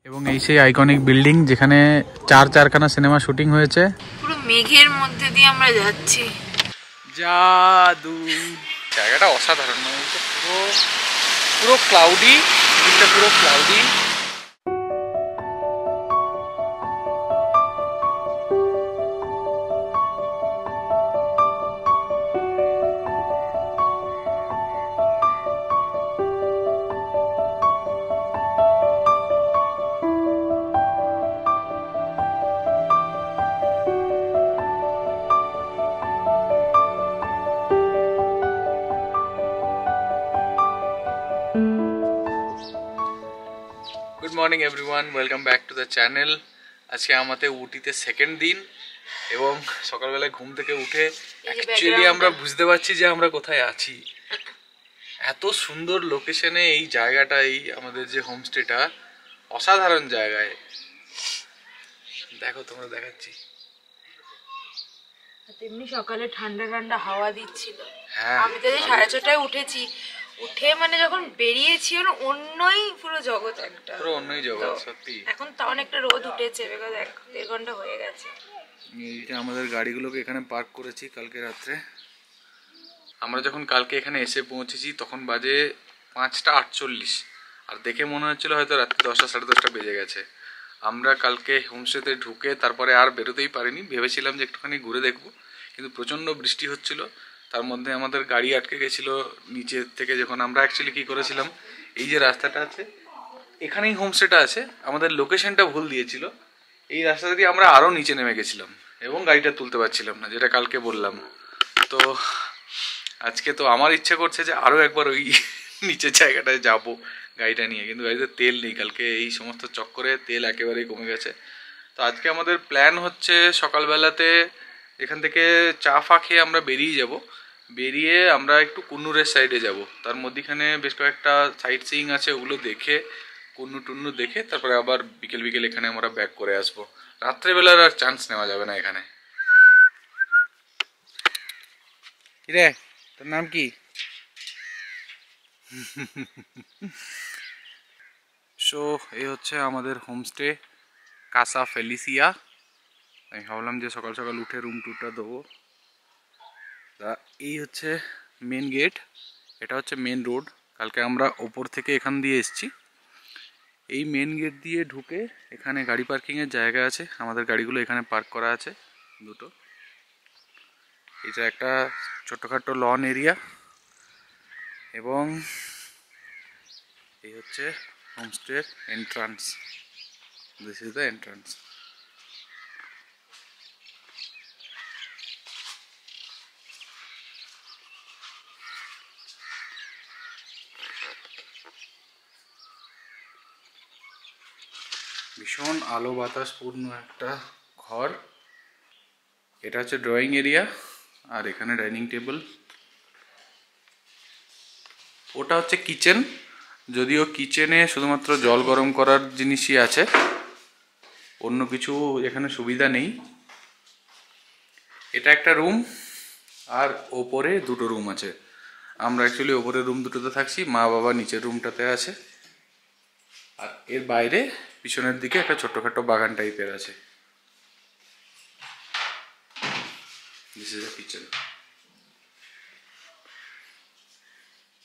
এবং এই সেই আইকনিক বিল্ডিং যেখানে চারখানা সিনেমা শুটিং হয়েছে। পুরো মেঘের মধ্যে দিয়ে আমরা যাচ্ছি। জাদু, জায়গাটা অসাধারণ, পুরো পুরো ক্লাউডি, পুরো cloudy. Good morning everyone, welcome back to the channel. আজকে আমাদের উটিতে সেকেন্ড দিন এবং সকালবেলায় ঘুম থেকে উঠে অ্যাকচুয়ালি আমরা বুঝতে পারছি যে আমরা কোথায় আছি। এত সুন্দর লোকেশনে এই জায়গাটা, এই আমাদের যে হোমস্টেটা অসাধারণ জায়গায়। দেখো তোমরা, দেখাচ্ছি। তেমনি সকালে ঠান্ডা ঠান্ডা হাওয়া দিচ্ছিল। আমি তো 6:30টায় উঠেছি, উঠে মানে যখন বেরিয়েছি অন্যই পুরো জগৎ, একটা পুরো অন্যই জগৎ সত্যি। এখন তো অনেকটা রোদ উঠেছে, 1.5 ঘন্টা হয়ে গেছে। এইটা আমাদের গাড়িগুলোকে এখানে পার্ক করেছি কালকে রাত্রে। আমরা যখন কালকে এখানে এসে পৌঁছেছি তখন বাজে 5:48, আর দেখে মনে হচ্ছিল হয়তো রাত্রি 10টা 10:30 বেজে গেছে। আমরা কালকে হোমস্টেতে ঢুকে তারপরে আর বেরোতেই পারিনি, ভেবেছিলাম যে একটুখানি ঘুরে দেখবো, কিন্তু প্রচণ্ড বৃষ্টি হচ্ছিল। তার মধ্যে আমাদের গাড়ি আটকে গেছিলো নিচের থেকে। যখন আমরা অ্যাকচুয়ালি কী করেছিলাম, এই যে রাস্তাটা আছে এখানেই হোমস্টেটা আছে, আমাদের লোকেশনটা ভুল দিয়েছিল। এই রাস্তাটা দিয়ে আমরা আরও নিচে নেমে গেছিলাম এবং গাড়িটা তুলতে পারছিলাম না, যেটা কালকে বললাম। তো আজকে তো আমার ইচ্ছে করছে যে আরও একবার ওই নিচের জায়গাটায় যাব গাড়িটা নিয়ে, কিন্তু গাড়িতে তেল নেই। কালকে এই সমস্ত চক্করে তেল একেবারেই কমে গেছে। তো আজকে আমাদের প্ল্যান হচ্ছে সকালবেলাতে এখান থেকে চা ফা খেয়ে আমরা বেরিয়ে যাব। বেরিয়ে আমরা একটু কুন্নুরের সাইডে যাব। তার মধ্যেখানে বেশ কয়েকটা সাইট সিইং আছে, ওগুলো দেখে কুন্নু টুন্নু দেখে তারপরে আবার বিকেল বিকেল এখানে আমরা ব্যাক করে আসবো। রাত্রেবেলার আর চান্স নেওয়া যাবে না এখানে। রে, তোর নাম কি? সো এই হচ্ছে আমাদের হোমস্টে কাসা ফেলিসিয়া। আমি ভাবলাম যে সকাল সকাল উঠে রুম টুরটা দেবো। তা এই হচ্ছে মেন গেট, এটা হচ্ছে মেন রোড। কালকে আমরা ওপর থেকে এখান দিয়ে এসেছি। এই মেন গেট দিয়ে ঢুকে এখানে গাড়ি পার্কিংয়ের জায়গা আছে, আমাদের গাড়িগুলো এখানে পার্ক করা আছে দুটো। এটা একটা ছোটোখাটো লন এরিয়া এবং এই হচ্ছে হোমস্টের entrance. This is the entrance. ভীষণ আলো বাতাসপূর্ণ একটা ঘর। এটা হচ্ছে ড্রয়িং এরিয়া, আর এখানে ডাইনিং টেবিল। ওটা হচ্ছে কিচেন, যদিও কিচেনে শুধুমাত্র জল গরম করার জিনিসই আছে, অন্য কিছু এখানে সুবিধা নেই। এটা একটা রুম, আর ওপরে দুটো রুম আছে। আমরা অ্যাকচুয়ালি ওপরের রুম দুটোতে থাকছি, মা বাবা নিচের রুমটাতে আছে। আর এর বাইরে পিছনের দিকে একটা ছোট্টখাটো বাগান টাইপের আছে। This is the kitchen.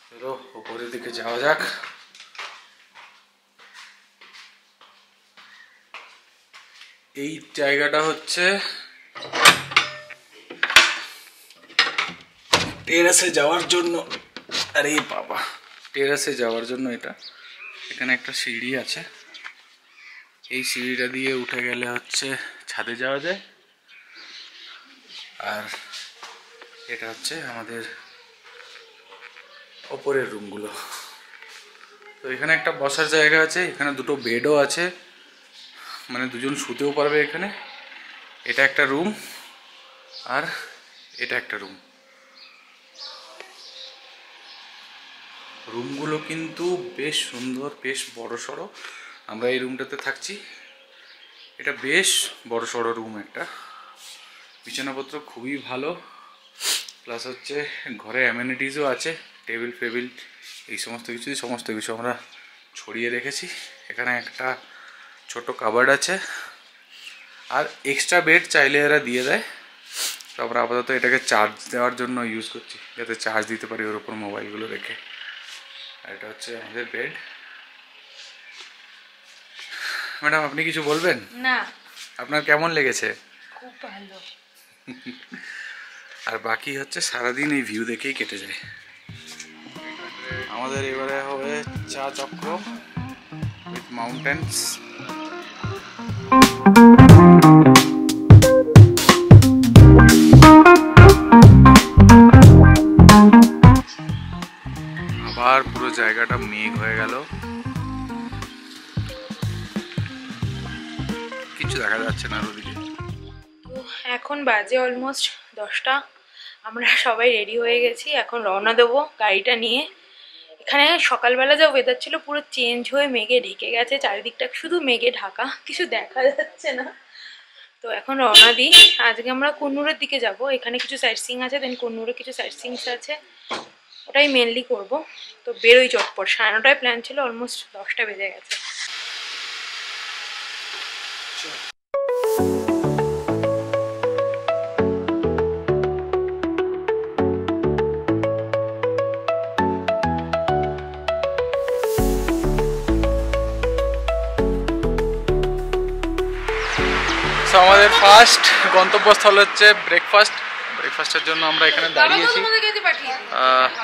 চলো ওপরের দিকে যাওয়া যাক। এই জায়গাটা হচ্ছে টেরাসে যাওয়ার জন্য। আরে বাবা, টেরাসে যাওয়ার জন্য এটা। এখানে একটা সিঁড়ি আছে, এই সিঁড়িটা দিয়ে উঠে গেলে হচ্ছে ছাদে যাওয়া যায়। আর এটা হচ্ছে আমাদের ওপরের রুমগুলো। তো এখানে একটা বসার জায়গা আছে, এখানে দুটো বেডও আছে, মানে দুজন শুতেও পারবে এখানে। এটা একটা রুম আর এটা একটা রুম। রুমগুলো কিন্তু বেশ সুন্দর, বেশ বড় সড়ো। আমরা এই রুমটাতে থাকছি, এটা বেশ বড় সড়ো রুম একটা। বিছানাপত্র খুবই ভালো, প্লাস হচ্ছে ঘরে অ্যামেনিটিসও আছে, টেবিল ফেবিল এই সমস্ত কিছু আমরা ছড়িয়ে রেখেছি। এখানে একটা ছোট কাবার্ড আছে, আর এক্সট্রা বেড চাইলে এরা দিয়ে দেয়। তারপর আপাতত এটাকে চার্জ দেওয়ার জন্য ইউজ করছি, যাতে চার্জ দিতে পারি ওর উপর মোবাইলগুলো রেখে। আর এটা হচ্ছে আমাদের বেড। ম্যাডাম আপনি কিছু বলবেন? না। আপনার কেমন লেগেছে? খুব ভালো। আর বাকি হচ্ছে সারাদিন এই ভিউ দেখেই কেটে যায়। আমাদের এবারে হবে চা চক্র উইথ মাউন্টেন্স। আবার পুরো জায়গাটা মেঘ হয়ে গেল, কিছু দেখা যাচ্ছে না ওদিকে। তো এখন বাজে অলমোস্ট 10টা। আমরা সবাই রেডি হয়ে গেছি, এখন রওনা দেবো গাড়িটা নিয়ে। এখানে সকালবেলা যা ওয়েদার ছিল পুরো চেঞ্জ হয়ে মেঘে ঢেকে গেছে, চারিদিকটা শুধু মেঘে ঢাকা, কিছু দেখা যাচ্ছে না। তো এখন রওনা দিই। আজকে আমরা কুন্নুরের দিকে যাব, এখানে কিছু সাইট সিইং আছে, দেন কুন্নুরে কিছু সাইট সিইংস আছে, ওটাই মেনলি করব। তো বেরোই চটপট, 9:30টায় প্ল্যান ছিল, অলমোস্ট 10টা বেজে গেছে। আমাদের ফার্স্ট গন্তব্যস্থল হচ্ছে ব্রেকফাস্টের জন্য আমরা এখানে দাঁড়িয়েছি।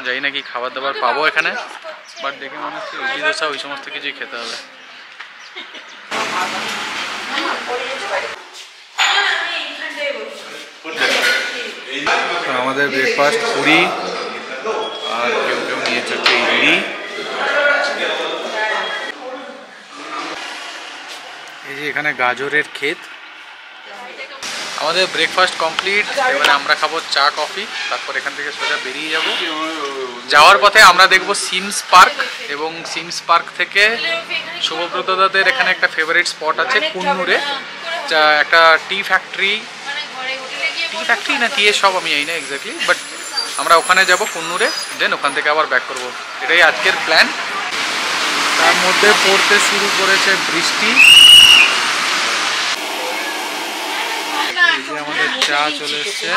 জানি না কি খাবার দাবার পাবো এখানে, বাট দেখে মনে হচ্ছে ইডলি দোসা ওই সমস্ত কিছুই খেতে হবে। আমাদের ব্রেকফাস্ট পুরি, আর কেউ কেউ নিয়েছে হচ্ছে ইডলি। এই যে এখানে গাজরের ক্ষেত। আমাদের ব্রেকফাস্ট কমপ্লিট, এবারে আমরা খাবো চা কফি, তারপর এখান থেকে সোজা বেরিয়ে যাব। যাওয়ার পথে আমরা দেখব সিমস পার্ক, এবং সিমস পার্ক থেকে শুভব্রত দাদের এখানে একটা ফেভারিট স্পট আছে কুন্নুরে, যা একটা টি ফ্যাক্টরি না টি এর সব আমি জানি না এক্স্যাক্টলি, বাট আমরা ওখানে যাব কুন্নুরে, দেন ওখান থেকে আবার ব্যাক করব। এটাই আজকের প্ল্যান। তার মধ্যে পড়তে শুরু করেছে বৃষ্টি। আমাদের চা চলে এসছে।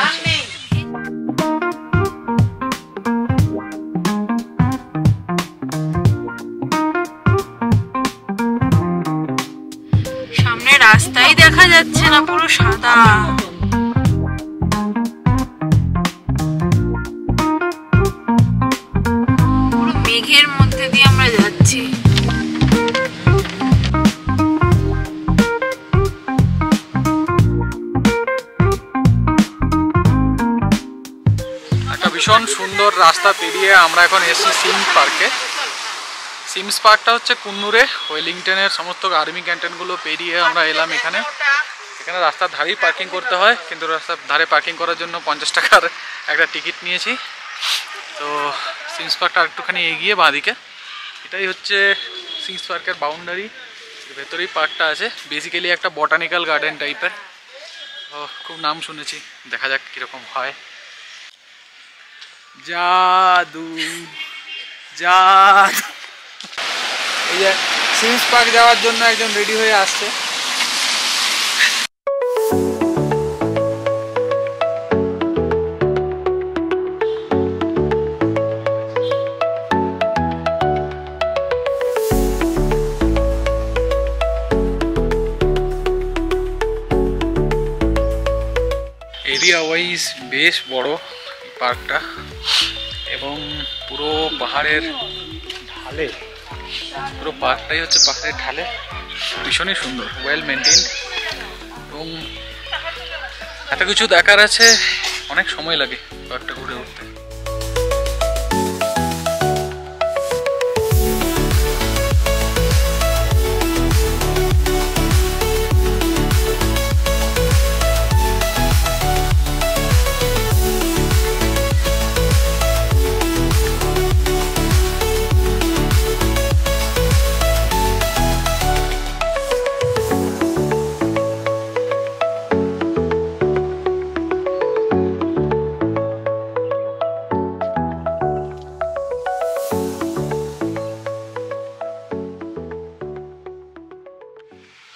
সামনে রাস্তাই দেখা যাচ্ছে না, পুরো সাদা। পুরো মেঘের মধ্যে দিয়ে আমরা যাচ্ছি। ভীষণ সুন্দর রাস্তা পেরিয়ে আমরা এখন এসেছি সিমস পার্কে। সিমস পার্কটা হচ্ছে কুন্নুরে, ওয়েলিংটনের সমস্ত আর্মি ক্যান্টিনগুলো পেরিয়ে আমরা এলাম এখানে। এখানে রাস্তার ধারেই পার্কিং করতে হয়, কিন্তু রাস্তার ধারে পার্কিং করার জন্য 50 টাকার একটা টিকিট নিয়েছি। তো সিমস পার্কটা একটুখানি এগিয়ে বাঁদিকে, এটাই হচ্ছে সিমস পার্কের বাউন্ডারি। ভেতরেই পার্কটা আছে, বেসিক্যালি একটা বটানিক্যাল গার্ডেন টাইপের। খুব নাম শুনেছি, দেখা যাক কীরকম হয়। জাদু জাদু। এই যে সিমস পার্ক যাওয়ার জন্য একজন রেডি হয়ে আসছে। এরিয়া ওয়াইজ বেশ বড় পার্কটা, এবং পুরো পাহাড়ের ঢালে, পুরো পার্কটাই হচ্ছে পাহাড়ের ঢালে। ভীষণই সুন্দর, ওয়েল মেনটেন্ড, এবং এত কিছু দেখার আছে, অনেক সময় লাগে পার্কটা ঘুরে উঠতে।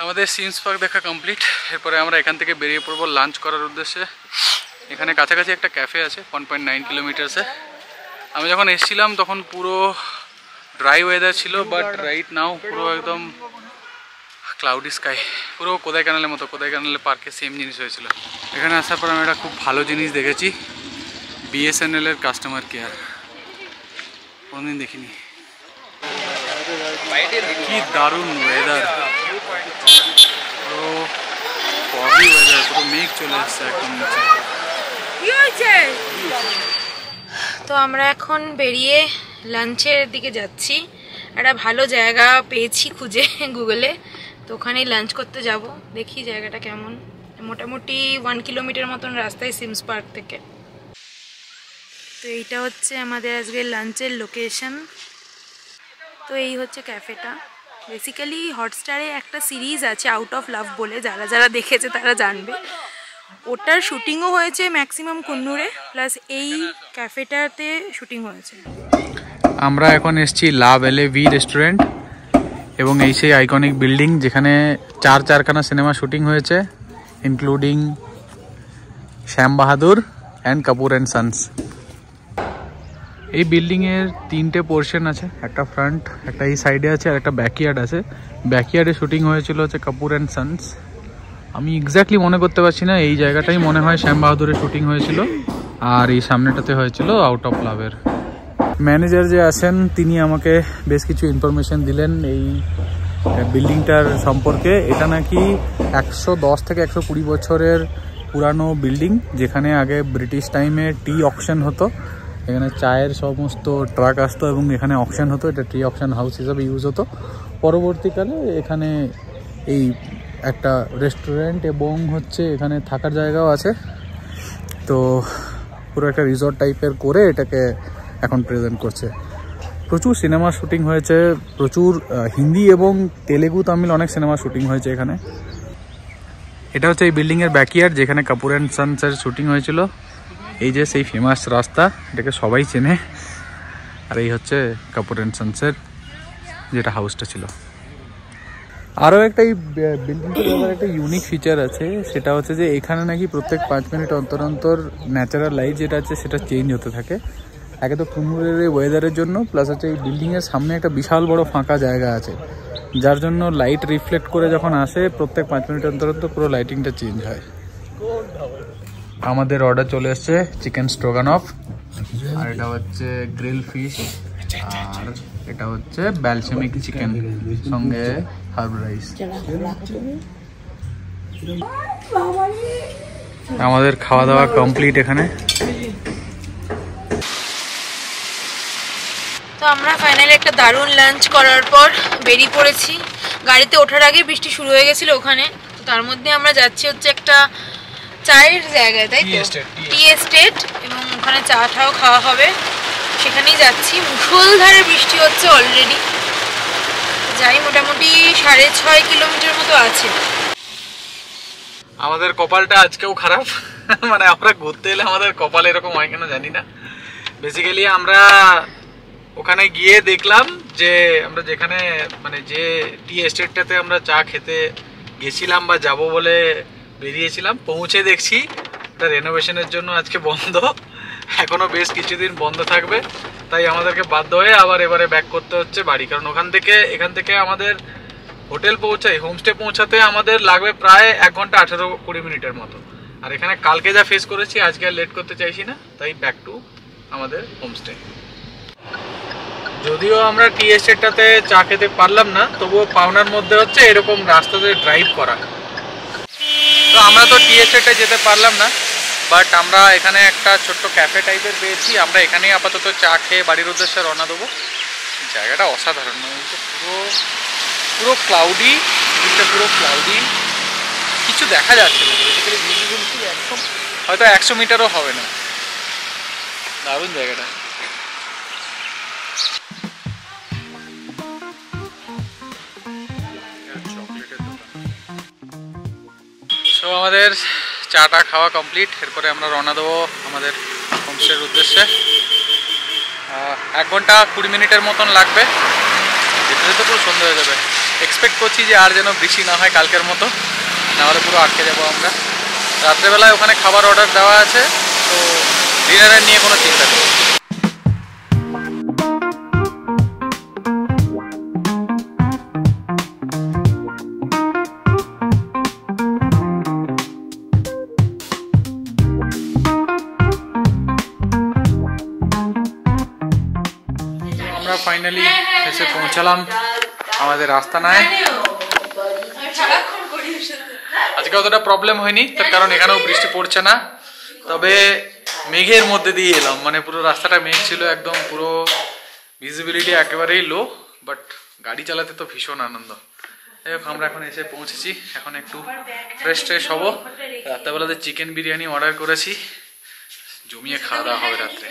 আমাদের সিমস পার্ক দেখা কমপ্লিট। এরপরে আমরা এখান থেকে বেরিয়ে পড়বো লাঞ্চ করার উদ্দেশ্যে। এখানে কাছাকাছি একটা ক্যাফে আছে 1.9 কিলোমিটার্সে। আমি যখন এসেছিলাম তখন পুরো ড্রাই ওয়েদার ছিল, বাট রাইট নাও পুরো একদম ক্লাউডি স্কাই, পুরো কোদাই ক্যানেলের মতো। কোদাই ক্যানেলের পার্কে সেম জিনিস হয়েছিল। এখানে আসার পর আমি একটা খুব ভালো জিনিস দেখেছি, BSNL এর কাস্টমার কেয়ার। কোনোদিন দেখিনি। কি দারুণ ওয়েদার, পুরো ফগি ওয়েদার, পুরো মেঘ চলে আসছে একদম নিচে। তো আমরা এখন বেরিয়ে লাঞ্চের দিকে যাচ্ছি। একটা ভালো জায়গা পেয়েছি খুঁজে গুগলে, তো ওখানেই লাঞ্চ করতে যাব। দেখি জায়গাটা কেমন। মোটামুটি 1 কিলোমিটার মতন রাস্তায় সিমস পার্ক থেকে। তো এইটা হচ্ছে আমাদের আজকে লাঞ্চের লোকেশন। তো এই হচ্ছে ক্যাফেটা। বেসিক্যালি হটস্টারে একটা সিরিজ আছে আউট অফ লাভ বলে, যারা যারা দেখেছে তারা জানবে। ওটার শুটিংও হয়েছে ম্যাক্সিমাম কুন্নুরে, প্লাস এই ক্যাফেটাতে শুটিং হয়েছে। আমরা এখন এসেছি লা ভ্যালে ভি রেস্টুরেন্ট, এবং এই সেই আইকনিক বিল্ডিং যেখানে 4খানা সিনেমা শুটিং হয়েছে, including Shyam Bahadur and Kapoor and sons. এই বিল্ডিংয়ের 3টে পোর্শন আছে, একটা ফ্রন্ট, একটা এই সাইডে আছে, আর একটা ব্যাকইয়ার্ড আছে। ব্যাকইয়ার্ডে শুটিং হয়েছিল হচ্ছে কাপুর অ্যান্ড সন্স। আমি এক্স্যাক্টলি মনে করতে পারছি না, এই জায়গাটাই মনে হয় শ্যাম বাহাদুরের শুটিং হয়েছিল, আর এই সামনেটাতে হয়েছিল আউট অফ লাভের। ম্যানেজার যে আছেন তিনি আমাকে বেশ কিছু ইনফরমেশন দিলেন এই বিল্ডিংটার সম্পর্কে। এটা নাকি 110 থেকে 120 বছরের পুরানো বিল্ডিং, যেখানে আগে ব্রিটিশ টাইমে টি অকশন হতো। এখানে চায়ের সমস্ত ট্রাক আসতো এবং এখানে অকশন হতো। এটা টি অকশন হাউস হিসাবে ইউজ হতো। পরবর্তীকালে এখানে এই একটা রেস্টুরেন্ট এবং হচ্ছে এখানে থাকার জায়গাও আছে। তো পুরো একটা রিসর্ট টাইপের করে এটাকে এখন প্রেজেন্ট করছে। প্রচুর সিনেমা শুটিং হয়েছে, প্রচুর হিন্দি এবং তেলেগু তামিল অনেক সিনেমা শুটিং হয়েছে এখানে। এটা হচ্ছে এই বিল্ডিংয়ের ব্যাকইয়ার্ড যেখানে কাপুর অ্যান্ড সন্সের শুটিং হয়েছিল। এই যে সেই ফেমাস রাস্তা, এটাকে সবাই চেনে। আর এই হচ্ছে কাপুর অ্যান্ড সন্সের যেটা হাউসটা ছিল। আরও একটা এই বিল্ডিংটার একটা ইউনিক ফিচার আছে, সেটা হচ্ছে যে এখানে নাকি প্রত্যেক 5 মিনিট অন্তর অন্তর ন্যাচারাল লাইট যেটা আছে সেটা চেঞ্জ হতে থাকে। একে তো কুন্নুরের এই ওয়েদারের জন্য, প্লাস হচ্ছে এই বিল্ডিংয়ের সামনে একটা বিশাল বড় ফাঁকা জায়গা আছে, যার জন্য লাইট রিফ্লেক্ট করে যখন আসে প্রত্যেক 5 মিনিট অন্তর অন্তর পুরো লাইটিংটা চেঞ্জ হয়। আমাদের অর্ডার চলে এসছে চিকেন স্ট্রোগানফ, আর এটা হচ্ছে গ্রিল ফিশ, আর এটা হচ্ছে ব্যালসামিক চিকেন সঙ্গে হার্ব রাইস। আমাদের খাওয়া দাওয়া কমপ্লিট এখানে। তো আমরা ফাইনালি একটা দারুণ লাঞ্চ করার পর বেরিয়ে পড়েছি। গাড়িতে ওঠার আগে বৃষ্টি শুরু হয়ে গেছিলো ওখানে। তো তার মধ্যে আমরা যাচ্ছি হচ্ছে একটা চায়ের জায়গায়, তাই তো, টি এস্টেট, এবং ওখানে চা টাও খাওয়া হবে, সেখানেই যাচ্ছি। মুষলধারে বৃষ্টি হচ্ছে অলরেডি। যাই, মোটামুটি 6.5 কিলোমিটার মতো আছে। আমাদের কপালটা আজকেও খারাপ, মানে আমরা ঘুরতে এলে আমাদের কপাল এরকম হয় কেন জানি না। বেসিক্যালি আমরা ওখানে গিয়ে দেখলাম যে আমরা যেখানে মানে যে টি এস্টেটটাতে আমরা চা খেতে গেছিলাম বা যাব বলে বেরিয়েছিলাম, পৌঁছে দেখছি এটা রেনোভেশনের জন্য আজকে বন্ধ, এখনো বেশ কিছুদিন বন্ধ থাকবে। তাই আমাদেরকে বাধ্য হয়ে আবার এবারে ব্যাক করতে হচ্ছে বাড়ি, কারণ এখান থেকে আমাদের হোটেল পৌঁছাই, হোমস্টে পৌঁছাতে আমাদের লাগবে প্রায় 1 ঘন্টা 18-20 মিনিটের মতো। আর এখানে কালকে যা ফেস করেছি আজকে আর লেট করতে চাইছি না, তাই ব্যাক টু আমাদের হোমস্টে। যদিও আমরা টি এস্টেটটাতে চা খেতে পারলাম না, তবুও পাওনার মধ্যে হচ্ছে এরকম রাস্তাতে ড্রাইভ করা। তো আমরা তো টি এস্টেটে যেতে পারলাম না, বাট আমরা এখানে একটা ছোট্ট ক্যাফে টাইপের পেয়েছি। আমরা এখানেই আপাতত চা খেয়ে বাড়ির উদ্দেশ্যে রওনা দেবো। জায়গাটা অসাধারণ, মানে পুরো ক্লাউডি, দিকটা পুরো ক্লাউডি, কিছু দেখা যাচ্ছে না। বেসিক্যালি ভিজিবিলিটি একদম হয়তো 100 মিটারও হবে না। দারুণ জায়গাটা। তো আমাদের চাটা খাওয়া কমপ্লিট। এরপরে আমরা রওনা দেবো আমাদের হোমস্টের উদ্দেশ্যে। 1 ঘন্টা 20 মিনিটের মতন লাগবে, যেতে যেতে পুরো সন্ধ্যা হয়ে যাবে। এক্সপেক্ট করছি যে আর যেন বৃষ্টি না হয় কালকের মতো, নাহলে পুরো আটকে যাবো আমরা। রাত্রেবেলায় ওখানে খাবার অর্ডার দেওয়া আছে, তো ডিনারের নিয়ে কোনো চিন্তা নেই। আমরা ফাইনালি এসে পৌঁছালাম আমাদের আস্তানায়। আজকে অতটা প্রবলেম হয়নি, তার কারণ এখানেও বৃষ্টি পড়ছে না, তবে মেঘের মধ্যে দিয়ে এলাম, মানে পুরো রাস্তাটা মেঘ ছিল একদম, পুরো ভিজিবিলিটি একেবারেই লো, বাট গাড়ি চালাতে তো ভীষণ আনন্দ। যাই হোক, আমরা এখন এসে পৌঁছেছি, এখন একটু ফ্রেশ ট্রেশ হবো। রাত্রেবেলাতে চিকেন বিরিয়ানি অর্ডার করেছি, জমিয়ে খাওয়া দাওয়া হবে রাত্রে।